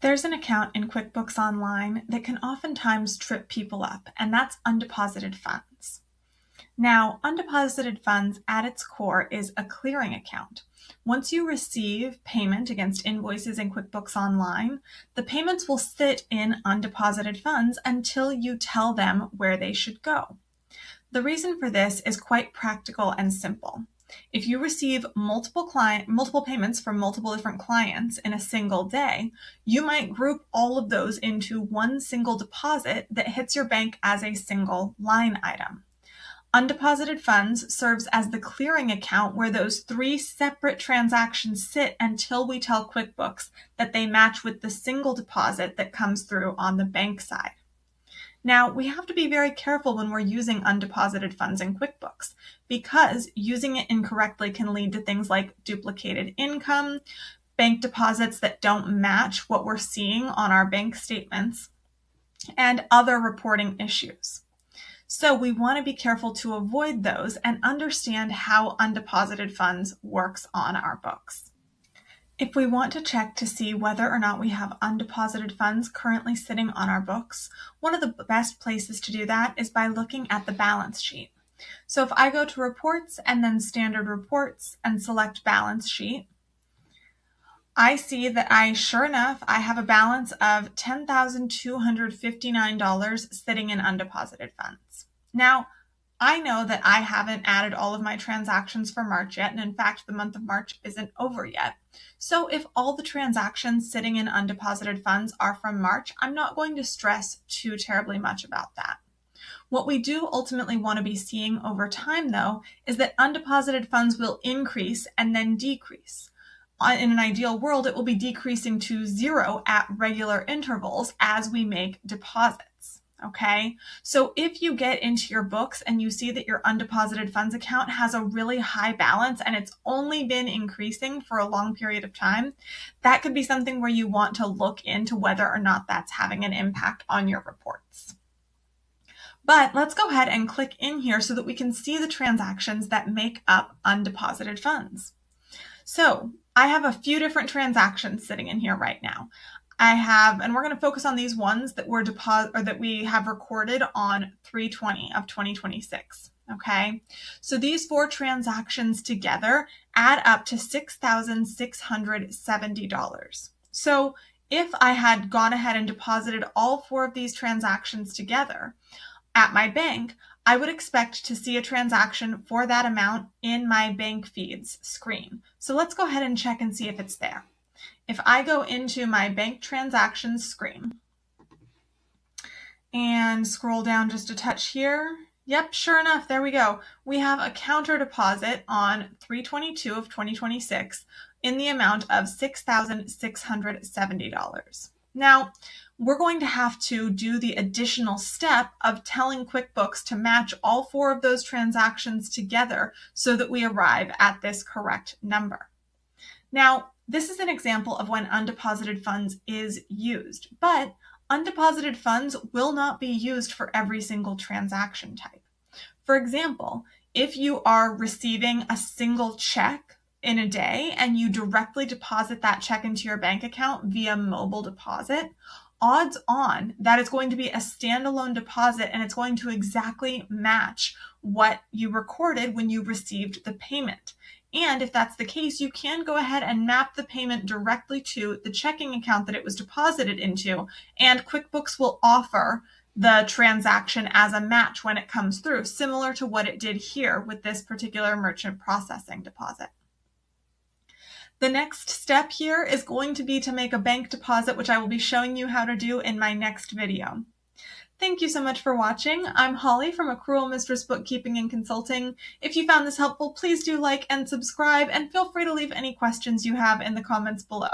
There's an account in QuickBooks Online that can oftentimes trip people up, and that's undeposited funds. Now, undeposited funds at its core is a clearing account. Once you receive payment against invoices in QuickBooks Online, the payments will sit in undeposited funds until you tell them where they should go. The reason for this is quite practical and simple. If you receive multiple payments from multiple different clients in a single day, you might group all of those into one single deposit that hits your bank as a single line item. Undeposited funds serves as the clearing account where those three separate transactions sit until we tell QuickBooks that they match with the single deposit that comes through on the bank side. Now, we have to be very careful when we're using undeposited funds in QuickBooks because using it incorrectly can lead to things like duplicated income, bank deposits that don't match what we're seeing on our bank statements, and other reporting issues. So we want to be careful to avoid those and understand how undeposited funds works on our books. If we want to check to see whether or not we have undeposited funds currently sitting on our books, one of the best places to do that is by looking at the balance sheet. So if I go to Reports and then Standard Reports and select Balance Sheet, I see that sure enough, I have a balance of $10,259 sitting in undeposited funds. Now, I know that I haven't added all of my transactions for March yet, and in fact, the month of March isn't over yet. So if all the transactions sitting in undeposited funds are from March, I'm not going to stress too terribly much about that. What we do ultimately want to be seeing over time, though, is that undeposited funds will increase and then decrease. In an ideal world, it will be decreasing to zero at regular intervals as we make deposits. Okay, so if you get into your books and you see that your undeposited funds account has a really high balance and it's only been increasing for a long period of time, that could be something where you want to look into whether or not that's having an impact on your reports. But let's go ahead and click in here so that we can see the transactions that make up undeposited funds. So I have a few different transactions sitting in here right now. And we're going to focus on these ones that were that we have recorded on 3/20 of 2026. Okay, so these four transactions together add up to $6,670. So if I had gone ahead and deposited all four of these transactions together at my bank, I would expect to see a transaction for that amount in my bank feeds screen. So let's go ahead and check and see if it's there. If I go into my bank transactions screen and scroll down just a touch here, yep, sure enough, there we go. We have a counter deposit on 3/22 of 2026 in the amount of $6,670. Now, we're going to have to do the additional step of telling QuickBooks to match all four of those transactions together so that we arrive at this correct number. Now, this is an example of when undeposited funds is used, but undeposited funds will not be used for every single transaction type. For example, if you are receiving a single check in a day and you directly deposit that check into your bank account via mobile deposit, odds on that it's going to be a standalone deposit and it's going to exactly match what you recorded when you received the payment. And if that's the case, you can go ahead and map the payment directly to the checking account that it was deposited into, and QuickBooks will offer the transaction as a match when it comes through, similar to what it did here with this particular merchant processing deposit. The next step here is going to be to make a bank deposit, which I will be showing you how to do in my next video. Thank you so much for watching. I'm Holly from Accrual Mistress Bookkeeping and Consulting. If you found this helpful, please do like and subscribe, and feel free to leave any questions you have in the comments below.